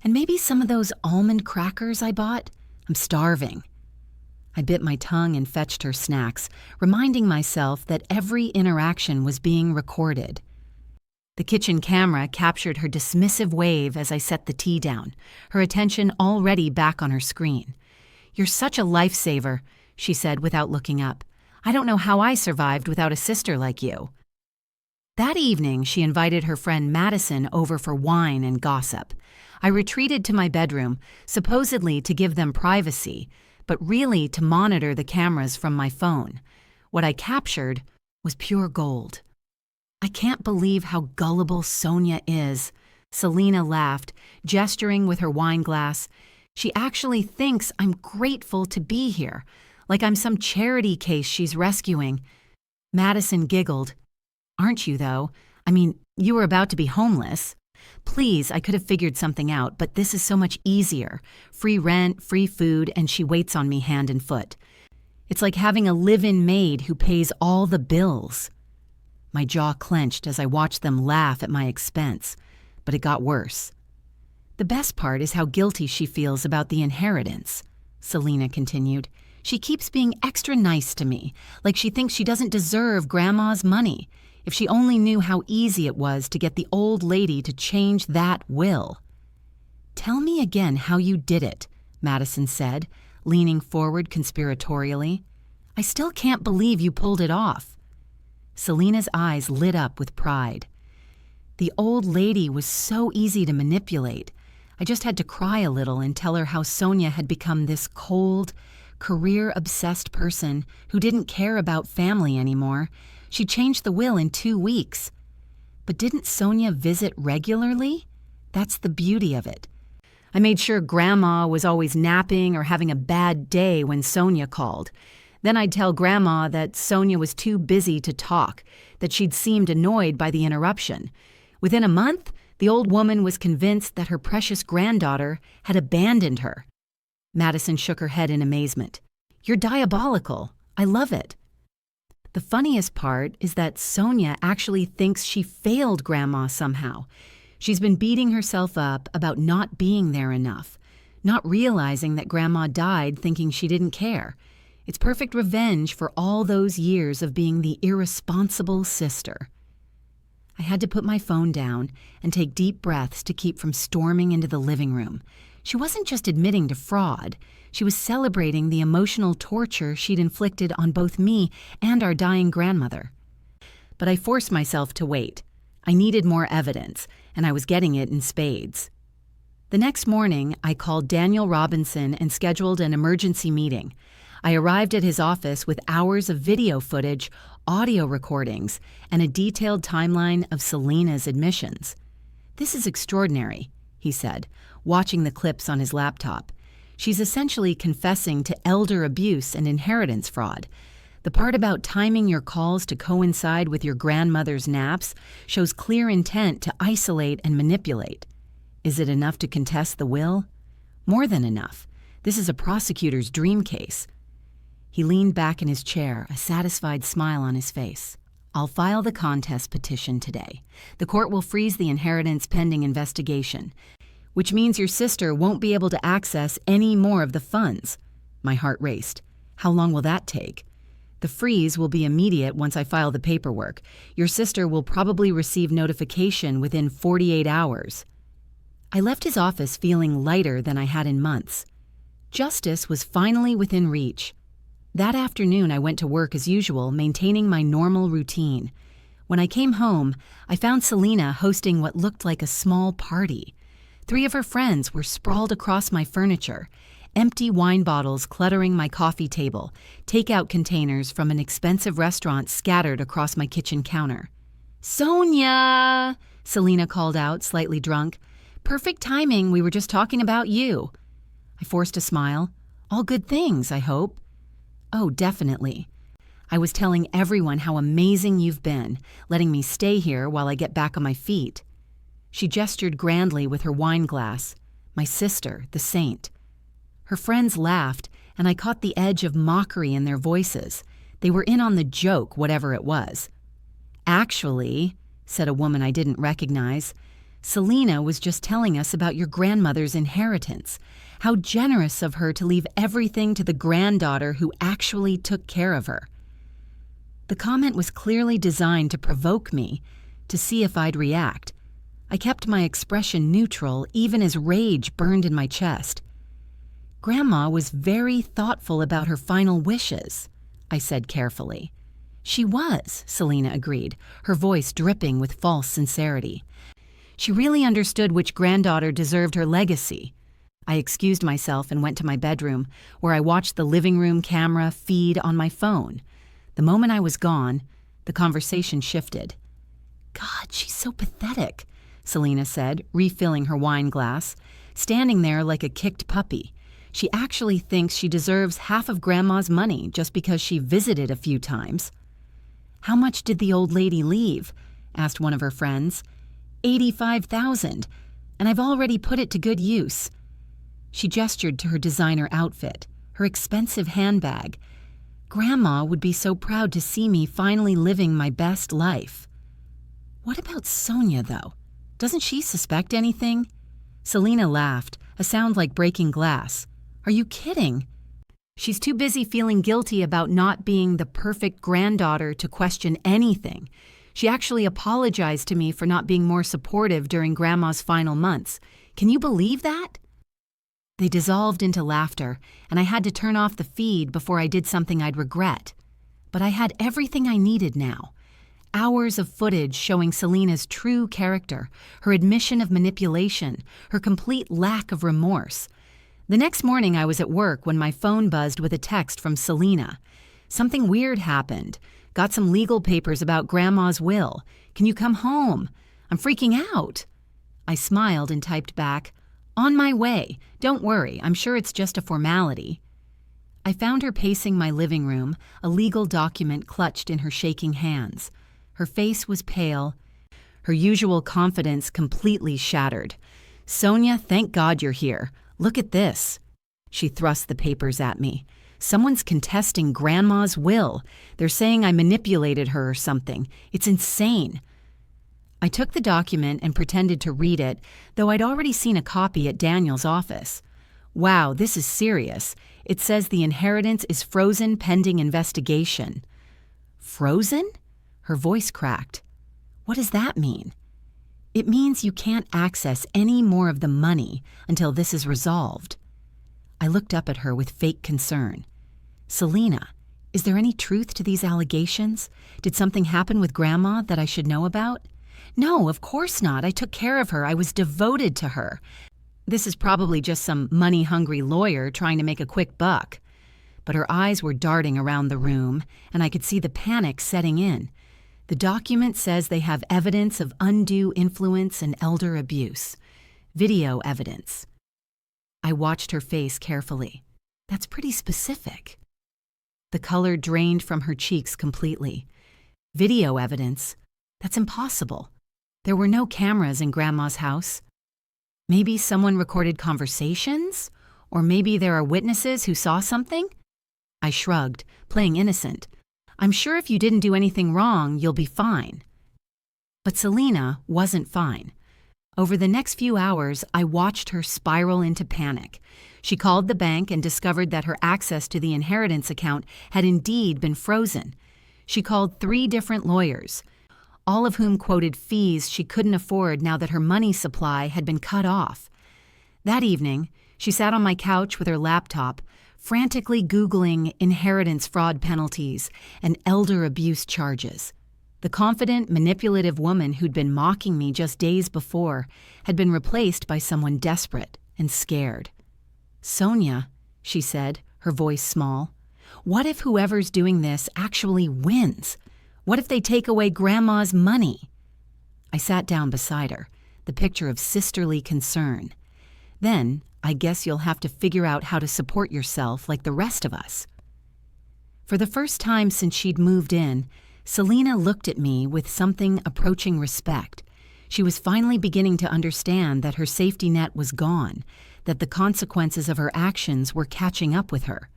A: "And maybe some of those almond crackers I bought? I'm starving." I bit my tongue and fetched her snacks, reminding myself that every interaction was being recorded. The kitchen camera captured her dismissive wave as I set the tea down, her attention already back on her screen. "You're such a lifesaver," she said without looking up. "I don't know how I survived without a sister like you." That evening, she invited her friend Madison over for wine and gossip. I retreated to my bedroom, supposedly to give them privacy, but really to monitor the cameras from my phone. What I captured was pure gold. "I can't believe how gullible Sonia is," Celina laughed, gesturing with her wine glass. "She actually thinks I'm grateful to be here, like I'm some charity case she's rescuing." Madison giggled. "Aren't you, though? I mean, you were about to be homeless." "Please, I could have figured something out, but this is so much easier. Free rent, free food, and she waits on me hand and foot. It's like having a live-in maid who pays all the bills." My jaw clenched as I watched them laugh at my expense, but it got worse. "The best part is how guilty she feels about the inheritance," Celina continued. "She keeps being extra nice to me, like she thinks she doesn't deserve Grandma's money. If she only knew how easy it was to get the old lady to change that will." "Tell me again how you did it," Madison said, leaning forward conspiratorially. "I still can't believe you pulled it off." Celina's eyes lit up with pride. "The old lady was so easy to manipulate. I just had to cry a little and tell her how Sonia had become this cold, career-obsessed person who didn't care about family anymore. She changed the will in 2 weeks. But didn't Sonia visit regularly? That's the beauty of it. I made sure Grandma was always napping or having a bad day when Sonia called. Then I'd tell Grandma that Sonia was too busy to talk, that she'd seemed annoyed by the interruption. Within a month, the old woman was convinced that her precious granddaughter had abandoned her." Madison shook her head in amazement. "You're diabolical. I love it." "The funniest part is that Sonia actually thinks she failed Grandma somehow. She's been beating herself up about not being there enough, not realizing that Grandma died thinking she didn't care. It's perfect revenge for all those years of being the irresponsible sister." I had to put my phone down and take deep breaths to keep from storming into the living room. She wasn't just admitting to fraud. She was celebrating the emotional torture she'd inflicted on both me and our dying grandmother. But I forced myself to wait. I needed more evidence, and I was getting it in spades. The next morning, I called Daniel Robinson and scheduled an emergency meeting. I arrived at his office with hours of video footage, audio recordings, and a detailed timeline of Celina's admissions. "This is extraordinary," he said, watching the clips on his laptop. "She's essentially confessing to elder abuse and inheritance fraud. The part about timing your calls to coincide with your grandmother's naps shows clear intent to isolate and manipulate. Is it enough to contest the will? More than enough. This is a prosecutor's dream case." He leaned back in his chair, a satisfied smile on his face. "I'll file the contest petition today. The court will freeze the inheritance pending investigation, which means your sister won't be able to access any more of the funds." My heart raced. "How long will that take?" "The freeze will be immediate once I file the paperwork. Your sister will probably receive notification within 48 hours. I left his office feeling lighter than I had in months. Justice was finally within reach. That afternoon, I went to work as usual, maintaining my normal routine. When I came home, I found Celina hosting what looked like a small party. 3 of her friends were sprawled across my furniture, empty wine bottles cluttering my coffee table, takeout containers from an expensive restaurant scattered across my kitchen counter. "Sonia!" Celina called out, slightly drunk. "Perfect timing, we were just talking about you." I forced a smile. "All good things, I hope." "Oh, definitely. I was telling everyone how amazing you've been, letting me stay here while I get back on my feet." She gestured grandly with her wine glass. My sister, the saint. Her friends laughed, and I caught the edge of mockery in their voices. They were in on the joke, whatever it was. "Actually," said a woman I didn't recognize, "Celina was just telling us about your grandmother's inheritance. How generous of her to leave everything to the granddaughter who actually took care of her." The comment was clearly designed to provoke me, to see if I'd react. I kept my expression neutral, even as rage burned in my chest. "Grandma was very thoughtful about her final wishes," I said carefully. "She was," Celina agreed, her voice dripping with false sincerity. "She really understood which granddaughter deserved her legacy." I excused myself and went to my bedroom, where I watched the living room camera feed on my phone. The moment I was gone, the conversation shifted. "God, she's so pathetic," Celina said, refilling her wine glass, standing there like a kicked puppy. "She actually thinks she deserves half of Grandma's money just because she visited a few times." "How much did the old lady leave?" asked one of her friends. $85,000, and I've already put it to good use." She gestured to her designer outfit, her expensive handbag. "Grandma would be so proud to see me finally living my best life." "What about Sonia, though? Doesn't she suspect anything?" Celina laughed, a sound like breaking glass. "Are you kidding? She's too busy feeling guilty about not being the perfect granddaughter to question anything. She actually apologized to me for not being more supportive during Grandma's final months. Can you believe that?" They dissolved into laughter, and I had to turn off the feed before I did something I'd regret. But I had everything I needed now. Hours of footage showing Celina's true character, her admission of manipulation, her complete lack of remorse. The next morning I was at work when my phone buzzed with a text from Celina. "Something weird happened. Got some legal papers about Grandma's will. Can you come home? I'm freaking out." I smiled and typed back, "On my way. Don't worry, I'm sure it's just a formality." I found her pacing my living room, a legal document clutched in her shaking hands. Her face was pale, her usual confidence completely shattered. "Sonia, thank God you're here. Look at this." She thrust the papers at me. "Someone's contesting Grandma's will. They're saying I manipulated her or something. It's insane." I took the document and pretended to read it, though I'd already seen a copy at Daniel's office. "Wow, this is serious. It says the inheritance is frozen pending investigation." "Frozen?" Her voice cracked. "What does that mean?" "It means you can't access any more of the money until this is resolved." I looked up at her with fake concern. "Celina, is there any truth to these allegations? Did something happen with Grandma that I should know about?" "No, of course not. I took care of her. I was devoted to her. This is probably just some money-hungry lawyer trying to make a quick buck." but her eyes were darting around the room, and I could see the panic setting in. The document says they have evidence of undue influence and elder abuse. Video evidence. I watched her face carefully. That's pretty specific. The color drained from her cheeks completely. Video evidence? That's impossible. There were no cameras in Grandma's house. Maybe someone recorded conversations? Or maybe there are witnesses who saw something? I shrugged, playing innocent. I'm sure if you didn't do anything wrong, you'll be fine. But Celina wasn't fine. Over the next few hours, I watched her spiral into panic. She called the bank and discovered that her access to the inheritance account had indeed been frozen. She called 3 different lawyers, all of whom quoted fees she couldn't afford now that her money supply had been cut off. That evening, she sat on my couch with her laptop, frantically Googling inheritance fraud penalties and elder abuse charges. The confident, manipulative woman who'd been mocking me just days before had been replaced by someone desperate and scared. "Sonia," she said, her voice small, "what if whoever's doing this actually wins? What if they take away Grandma's money?" I sat down beside her, the picture of sisterly concern. "Then, I guess you'll have to figure out how to support yourself like the rest of us." For the first time since she'd moved in, Celina looked at me with something approaching respect. She was finally beginning to understand that her safety net was gone, that the consequences of her actions were catching up with her.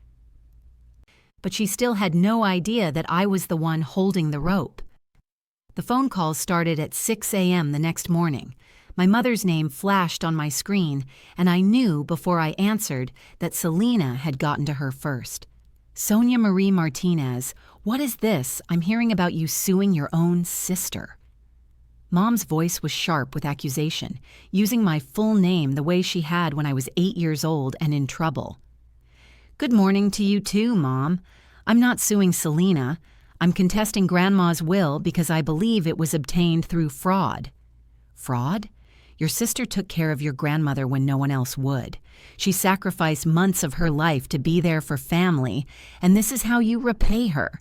A: But she still had no idea that I was the one holding the rope. The phone calls started at 6 a.m. the next morning. My mother's name flashed on my screen, and I knew before I answered that Celina had gotten to her first. "Sonia Marie Martinez, what is this? I'm hearing about you suing your own sister." Mom's voice was sharp with accusation, using my full name the way she had when I was 8 years old and in trouble. "Good morning to you too, Mom. I'm not suing Celina. I'm contesting Grandma's will because I believe it was obtained through fraud." "Fraud? Your sister took care of your grandmother when no one else would. She sacrificed months of her life to be there for family, and this is how you repay her."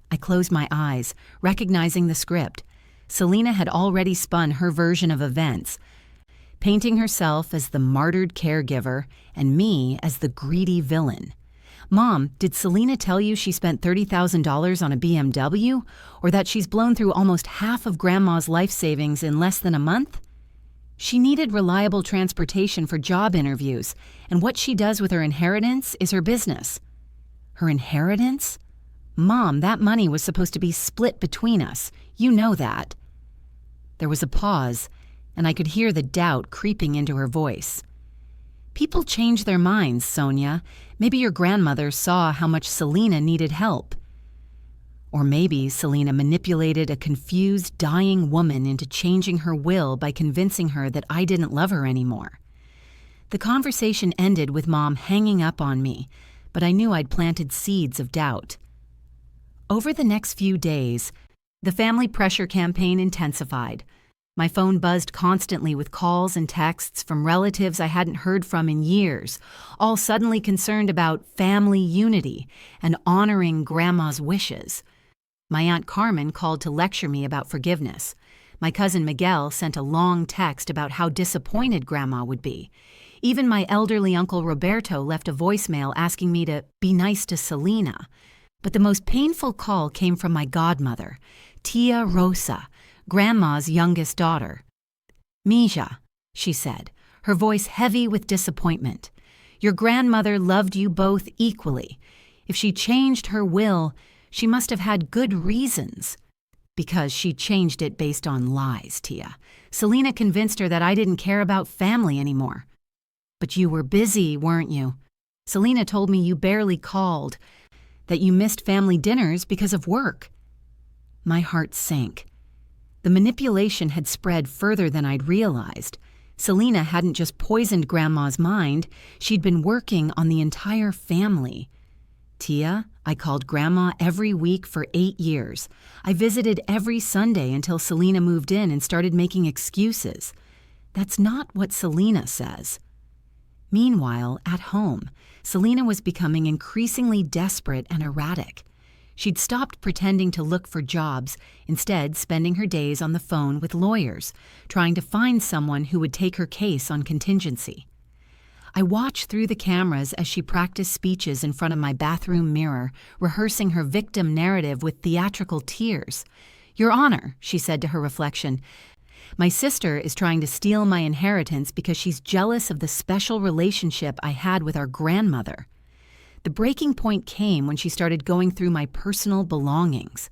A: I closed my eyes, recognizing the script. Celina had already spun her version of events, painting herself as the martyred caregiver and me as the greedy villain. "Mom, did Celina tell you she spent $30,000 on a BMW, or that she's blown through almost half of Grandma's life savings in less than a month? She needed reliable transportation for job interviews, and what she does with her inheritance is her business." "Her inheritance? Mom, that money was supposed to be split between us. You know that." There was a pause, and I could hear the doubt creeping into her voice. "People change their minds, Sonia. Maybe your grandmother saw how much Celina needed help. Or maybe Celina manipulated a confused, dying woman into changing her will by convincing her that I didn't love her anymore." The conversation ended with Mom hanging up on me, but I knew I'd planted seeds of doubt. Over the next few days, the family pressure campaign intensified. My phone buzzed constantly with calls and texts from relatives I hadn't heard from in years, all suddenly concerned about family unity and honoring Grandma's wishes. My Aunt Carmen called to lecture me about forgiveness. My cousin Miguel sent a long text about how disappointed Grandma would be. Even my elderly Uncle Roberto left a voicemail asking me to be nice to Celina. But the most painful call came from my godmother, Tia Rosa, Grandma's youngest daughter. "Mija," she said, her voice heavy with disappointment, "your grandmother loved you both equally. If she changed her will, she must have had good reasons." "Because she changed it based on lies, Tia. Celina convinced her that I didn't care about family anymore." "But you were busy, weren't you? Celina told me you barely called, that you missed family dinners because of work." My heart sank. The manipulation had spread further than I'd realized. Celina hadn't just poisoned Grandma's mind, she'd been working on the entire family. "Tia, I called Grandma every week for 8 years. I visited every Sunday until Celina moved in and started making excuses. That's not what Celina says." Meanwhile, at home, Celina was becoming increasingly desperate and erratic. She'd stopped pretending to look for jobs, instead spending her days on the phone with lawyers, trying to find someone who would take her case on contingency. I watched through the cameras as she practiced speeches in front of my bathroom mirror, rehearsing her victim narrative with theatrical tears. "Your Honor," she said to her reflection, "my sister is trying to steal my inheritance because she's jealous of the special relationship I had with our grandmother." The breaking point came when she started going through my personal belongings.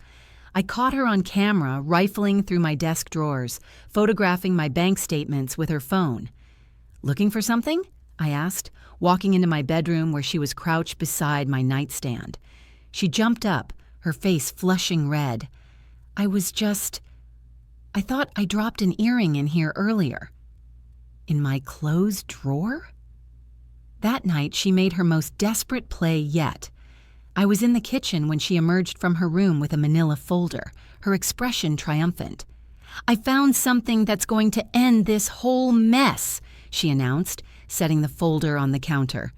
A: I caught her on camera rifling through my desk drawers, photographing my bank statements with her phone. "Looking for something?" I asked, walking into my bedroom where she was crouched beside my nightstand. She jumped up, her face flushing red. I thought I dropped an earring in here earlier." "In my clothes drawer?" That night, she made her most desperate play yet. I was in the kitchen when she emerged from her room with a manila folder, her expression triumphant. "I found something that's going to end this whole mess," she announced, setting the folder on the counter.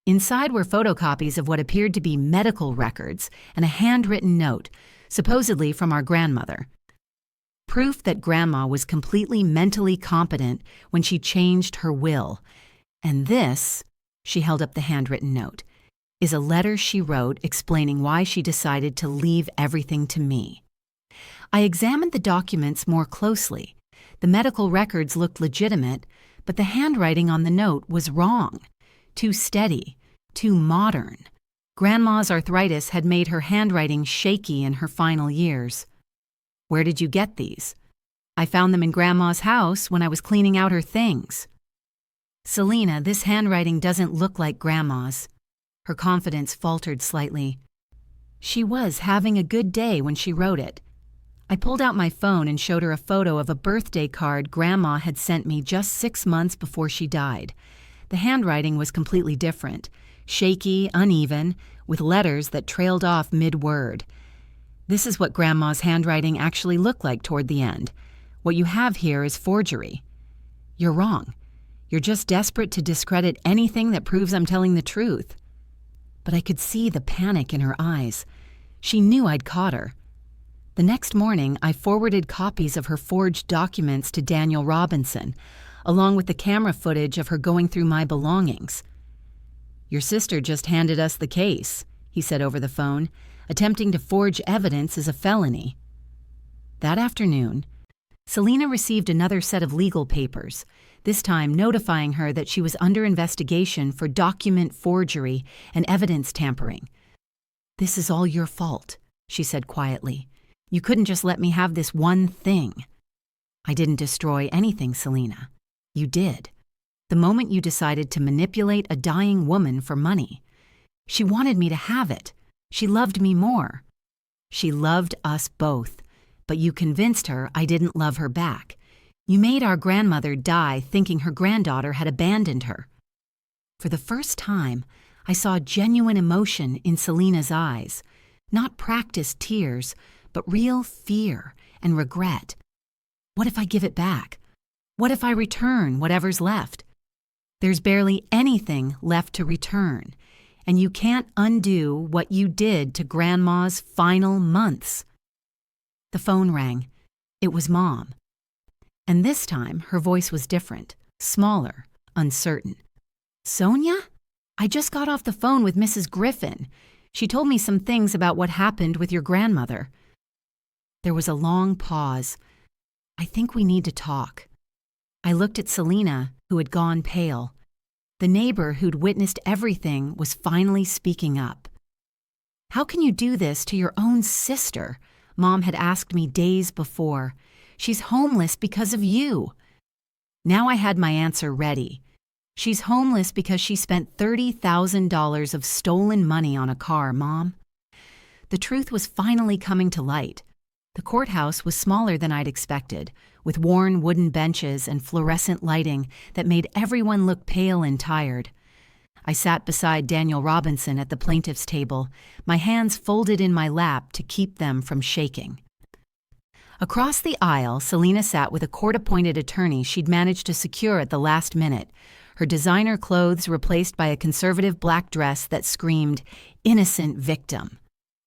A: Inside were photocopies of what appeared to be medical records and a handwritten note, supposedly from our grandmother. Proof that Grandma was completely mentally competent when she changed her will. And this, she held up the handwritten note, is a letter she wrote explaining why she decided to leave everything to me. I examined the documents more closely. The medical records looked legitimate, but the handwriting on the note was wrong. Too steady, too modern. Grandma's arthritis had made her handwriting shaky in her final years. "Where did you get these?" "I found them in Grandma's house when I was cleaning out her things." "Celina, this handwriting doesn't look like Grandma's." Her confidence faltered slightly. She was having a good day when she wrote it. I pulled out my phone and showed her a photo of a birthday card Grandma had sent me just 6 months before she died. The handwriting was completely different, shaky, uneven, with letters that trailed off mid-word. "This is what Grandma's handwriting actually looked like toward the end. What you have here is forgery." "You're wrong. You're just desperate to discredit anything that proves I'm telling the truth." But I could see the panic in her eyes. She knew I'd caught her. The next morning, I forwarded copies of her forged documents to Daniel Robinson, along with the camera footage of her going through my belongings. "Your sister just handed us the case," he said over the phone. "Attempting to forge evidence is a felony." That afternoon, Celina received another set of legal papers, this time notifying her that she was under investigation for document forgery and evidence tampering. "This is all your fault," she said quietly. "You couldn't just let me have this one thing." "I didn't destroy anything, Celina. You did. The moment you decided to manipulate a dying woman for money. She wanted me to have it. She loved me more. She loved us both, but you convinced her I didn't love her back. You made our grandmother die thinking her granddaughter had abandoned her." For the first time, I saw genuine emotion in Celina's eyes, not practiced tears, but real fear and regret. What if I give it back? What if I return whatever's left? There's barely anything left to return, and you can't undo what you did to Grandma's final months. The phone rang. It was Mom. And this time, her voice was different, smaller, uncertain. "Sonia? I just got off the phone with Mrs. Griffin. She told me some things about what happened with your grandmother." There was a long pause. "I think we need to talk." I looked at Celina, who had gone pale. The neighbor who'd witnessed everything was finally speaking up. "How can you do this to your own sister?" Mom had asked me days before. "She's homeless because of you." Now I had my answer ready. "She's homeless because she spent $30,000 of stolen money on a car, Mom." The truth was finally coming to light. The courthouse was smaller than I'd expected, with worn wooden benches and fluorescent lighting that made everyone look pale and tired. I sat beside Daniel Robinson at the plaintiff's table, my hands folded in my lap to keep them from shaking. Across the aisle, Celina sat with a court-appointed attorney she'd managed to secure at the last minute, her designer clothes replaced by a conservative black dress that screamed, "Innocent victim."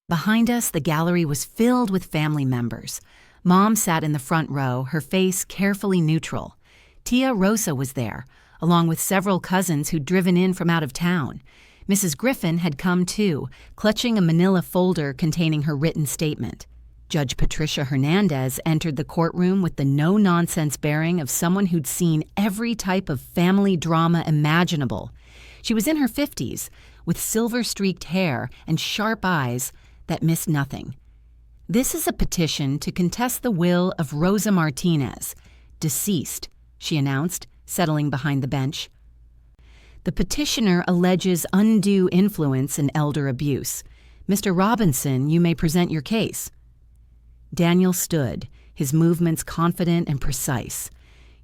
A: Behind us, the gallery was filled with family members. Mom sat in the front row, her face carefully neutral. Tia Rosa was there, along with several cousins who'd driven in from out of town. Mrs. Griffin had come too, clutching a manila folder containing her written statement. Judge Patricia Hernandez entered the courtroom with the no-nonsense bearing of someone who'd seen every type of family drama imaginable. She was in her 50s, with silver-streaked hair and sharp eyes that missed nothing. "This is a petition to contest the will of Rosa Martinez, deceased," she announced, settling behind the bench. "The petitioner alleges undue influence and elder abuse. Mr. Robinson, you may present your case." Daniel stood, his movements confident and precise.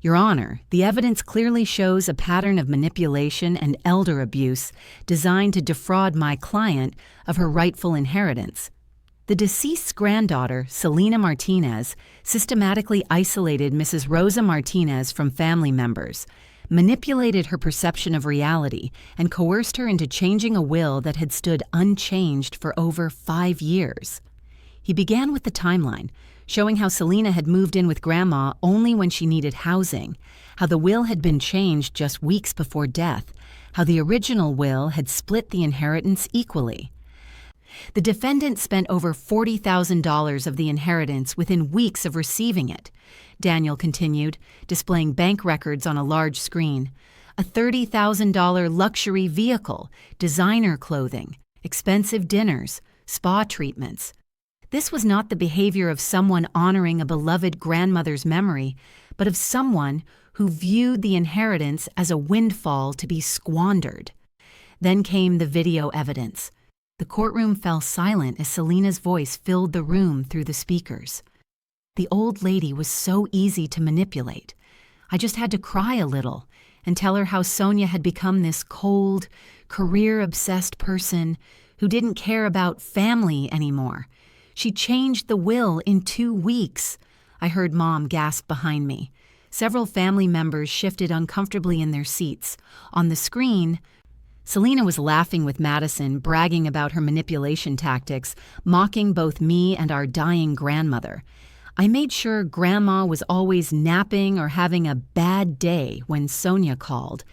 A: "Your Honor, the evidence clearly shows a pattern of manipulation and elder abuse designed to defraud my client of her rightful inheritance. The deceased's granddaughter, Celina Martinez, systematically isolated Mrs. Rosa Martinez from family members, manipulated her perception of reality, and coerced her into changing a will that had stood unchanged for over 5 years." He began with the timeline, showing how Celina had moved in with Grandma only when she needed housing, how the will had been changed just weeks before death, how the original will had split the inheritance equally. The defendant spent over $40,000 of the inheritance within weeks of receiving it, Daniel continued, displaying bank records on a large screen. A $30,000 luxury vehicle, designer clothing, expensive dinners, spa treatments. This was not the behavior of someone honoring a beloved grandmother's memory, but of someone who viewed the inheritance as a windfall to be squandered. Then came the video evidence. The courtroom fell silent as Celina's voice filled the room through the speakers. The old lady was so easy to manipulate. I just had to cry a little and tell her how Sonia had become this cold, career-obsessed person who didn't care about family anymore. She changed the will in 2 weeks. I heard Mom gasp behind me. Several family members shifted uncomfortably in their seats. On the screen, Celina was laughing with Madison, bragging about her manipulation tactics, mocking both me and our dying grandmother. I made sure Grandma was always napping or having a bad day when Sonia called.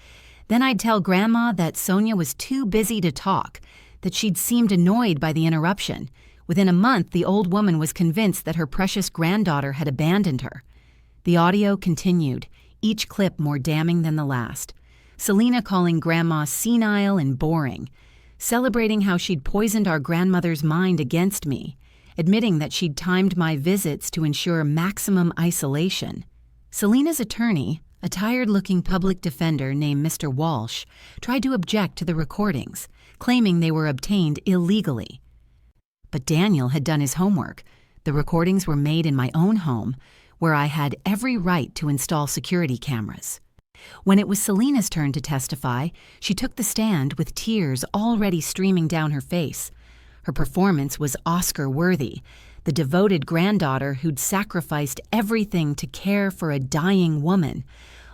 A: Then I'd tell Grandma that Sonia was too busy to talk, that she'd seemed annoyed by the interruption. Within a month, the old woman was convinced that her precious granddaughter had abandoned her. The audio continued, each clip more damning than the last. Celina calling Grandma senile and boring, celebrating how she'd poisoned our grandmother's mind against me, admitting that she'd timed my visits to ensure maximum isolation. Celina's attorney, a tired-looking public defender named Mr. Walsh, tried to object to the recordings, claiming they were obtained illegally. But Daniel had done his homework. The recordings were made in my own home, where I had every right to install security cameras. When it was Celina's turn to testify, she took the stand with tears already streaming down her face. Her performance was Oscar-worthy, the devoted granddaughter who'd sacrificed everything to care for a dying woman,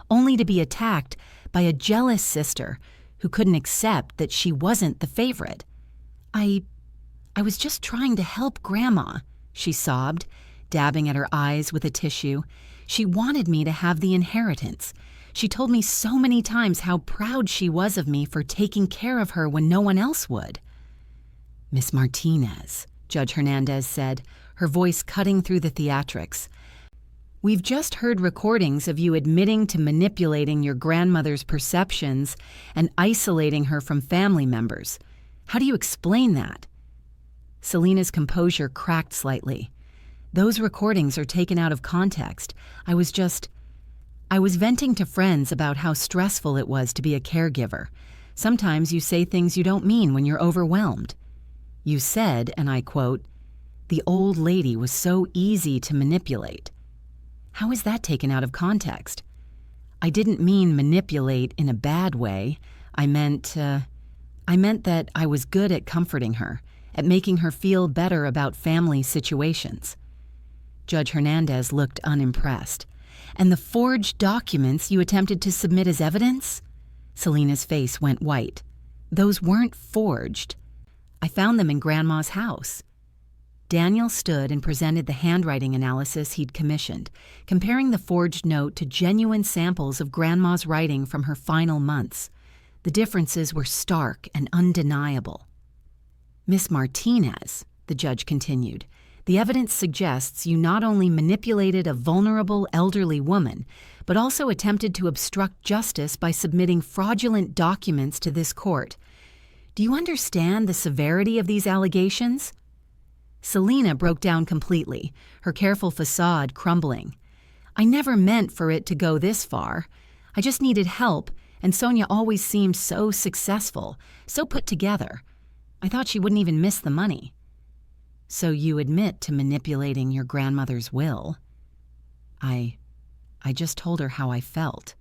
A: only to be attacked by a jealous sister who couldn't accept that she wasn't the favorite. I was just trying to help Grandma, she sobbed, dabbing at her eyes with a tissue. She wanted me to have the inheritance. She told me so many times how proud she was of me for taking care of her when no one else would. "Miss Martinez," Judge Hernandez said, her voice cutting through the theatrics. "We've just heard recordings of you admitting to manipulating your grandmother's perceptions and isolating her from family members. How do you explain that?" Celina's composure cracked slightly. "Those recordings are taken out of context. I was venting to friends about how stressful it was to be a caregiver. Sometimes you say things you don't mean when you're overwhelmed. You said, and I quote, 'The old lady was so easy to manipulate.' How is that taken out of context?" "I didn't mean manipulate in a bad way. I meant that I was good at comforting her, at making her feel better about family situations." Judge Hernandez looked unimpressed. "And the forged documents you attempted to submit as evidence?" Celina's face went white. Those weren't forged. I found them in Grandma's house. Daniel stood and presented the handwriting analysis he'd commissioned, comparing the forged note to genuine samples of Grandma's writing from her final months. The differences were stark and undeniable. Miss Martinez, the judge continued, the evidence suggests you not only manipulated a vulnerable elderly woman, but also attempted to obstruct justice by submitting fraudulent documents to this court. Do you understand the severity of these allegations? Celina broke down completely, her careful facade crumbling. I never meant for it to go this far. I just needed help, and Sonia always seemed so successful, so put together. I thought she wouldn't even miss the money. So you admit to manipulating your grandmother's will? I just told her how I felt.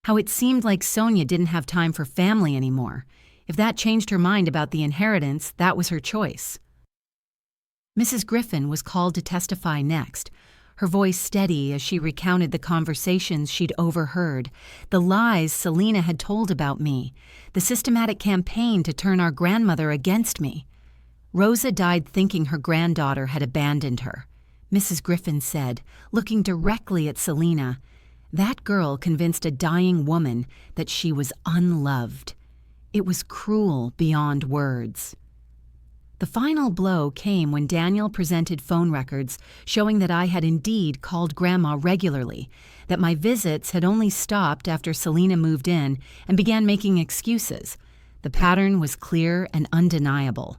A: How it seemed like Sonia didn't have time for family anymore. If that changed her mind about the inheritance, that was her choice. Mrs. Griffin was called to testify next, her voice steady as she recounted the conversations she'd overheard, the lies Celina had told about me, the systematic campaign to turn our grandmother against me. Rosa died thinking her granddaughter had abandoned her. Mrs. Griffin said, looking directly at Celina, that girl convinced a dying woman that she was unloved. It was cruel beyond words. The final blow came when Daniel presented phone records showing that I had indeed called Grandma regularly, that my visits had only stopped after Celina moved in and began making excuses. The pattern was clear and undeniable.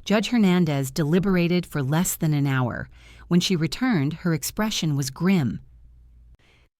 A: Judge Hernandez deliberated for less than an hour. When she returned, her expression was grim.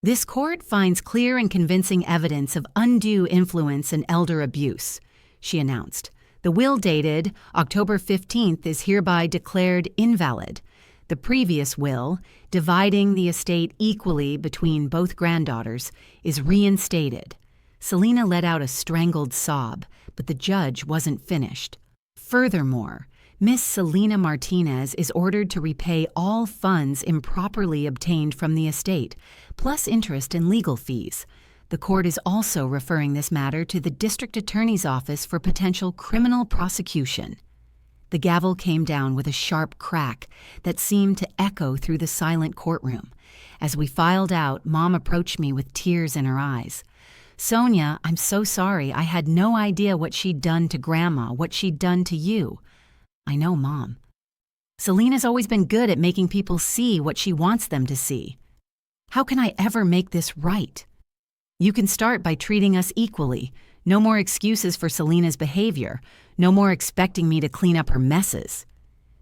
A: This court finds clear and convincing evidence of undue influence and elder abuse, she announced. The will dated October 15th is hereby declared invalid. The previous will, dividing the estate equally between both granddaughters, is reinstated. Celina let out a strangled sob, but the judge wasn't finished. Furthermore, Miss Sonia Martinez is ordered to repay all funds improperly obtained from the estate, plus interest and legal fees. The court is also referring this matter to the district attorney's office for potential criminal prosecution. The gavel came down with a sharp crack that seemed to echo through the silent courtroom. As we filed out, Mom approached me with tears in her eyes. Sonia, I'm so sorry. I had no idea what she'd done to Grandma, what she'd done to you. I know, Mom. Celina's always been good at making people see what she wants them to see. How can I ever make this right? You can start by treating us equally. No more excuses for Celina's behavior. No more expecting me to clean up her messes.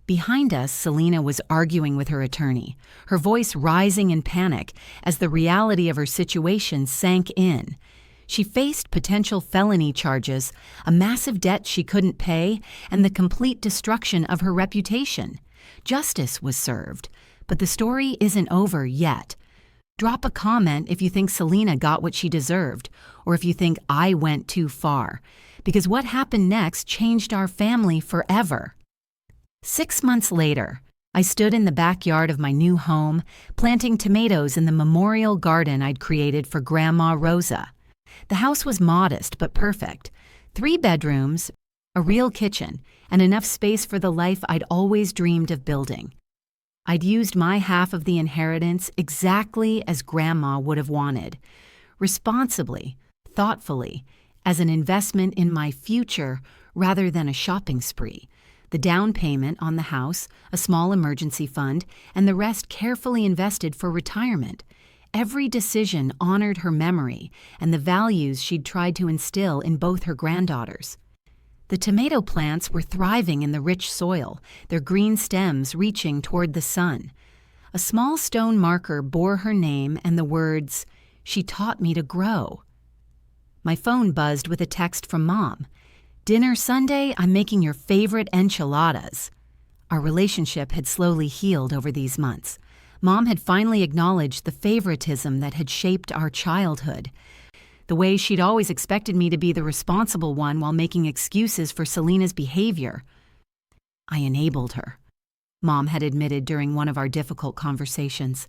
A: Behind us, Celina was arguing with her attorney, her voice rising in panic as the reality of her situation sank in. She faced potential felony charges, a massive debt she couldn't pay, and the complete destruction of her reputation. Justice was served, but the story isn't over yet. Drop a comment if you think Celina got what she deserved, or if you think I went too far, because what happened next changed our family forever. 6 months later, I stood in the backyard of my new home, planting tomatoes in the memorial garden I'd created for Grandma Rosa. The house was modest but perfect. 3 bedrooms, a real kitchen, and enough space for the life I'd always dreamed of building. I'd used my half of the inheritance exactly as Grandma would have wanted, responsibly, thoughtfully, as an investment in my future rather than a shopping spree. The down payment on the house, a small emergency fund, and the rest carefully invested for retirement. Every decision honored her memory and the values she'd tried to instill in both her granddaughters. The tomato plants were thriving in the rich soil, their green stems reaching toward the sun. A small stone marker bore her name and the words, "She taught me to grow." My phone buzzed with a text from Mom. "Dinner Sunday, I'm making your favorite enchiladas." Our relationship had slowly healed over these months. Mom had finally acknowledged the favoritism that had shaped our childhood. The way she'd always expected me to be the responsible one while making excuses for Celina's behavior. I enabled her, Mom had admitted during one of our difficult conversations.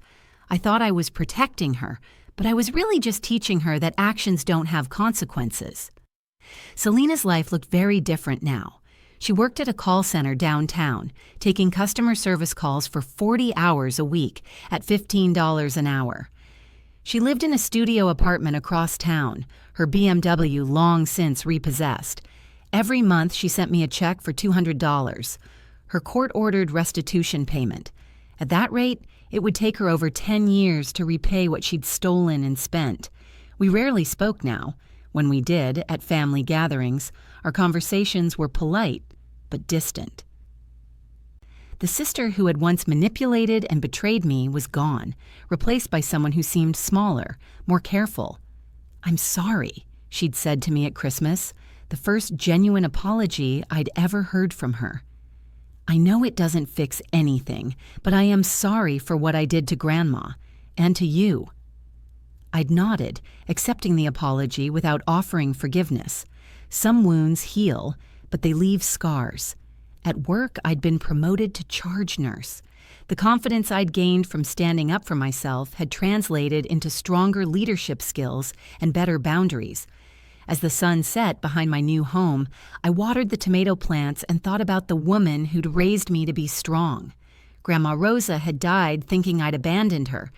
A: I thought I was protecting her, but I was really just teaching her that actions don't have consequences. Celina's life looked very different now. She worked at a call center downtown, taking customer service calls for 40 hours a week at $15 an hour. She lived in a studio apartment across town, her BMW long since repossessed. Every month she sent me a check for $200, her court-ordered restitution payment. At that rate, it would take her over 10 years to repay what she'd stolen and spent. We rarely spoke now. When we did, at family gatherings, our conversations were polite, but distant. The sister who had once manipulated and betrayed me was gone, replaced by someone who seemed smaller, more careful. "I'm sorry," she'd said to me at Christmas, the first genuine apology I'd ever heard from her. "I know it doesn't fix anything, but I am sorry for what I did to Grandma, and to you." I'd nodded, accepting the apology without offering forgiveness. Some wounds heal, but they leave scars. At work, I'd been promoted to charge nurse. The confidence I'd gained from standing up for myself had translated into stronger leadership skills and better boundaries. As the sun set behind my new home, I watered the tomato plants and thought about the woman who'd raised me to be strong. Grandma Rosa had died thinking I'd abandoned her,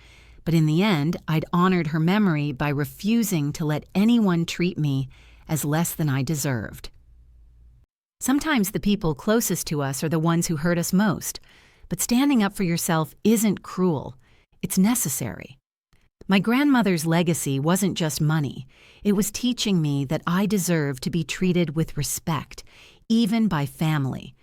A: but in the end, I'd honored her memory by refusing to let anyone treat me as less than I deserved. Sometimes the people closest to us are the ones who hurt us most, but standing up for yourself isn't cruel. It's necessary. My grandmother's legacy wasn't just money. It was teaching me that I deserve to be treated with respect, even by family.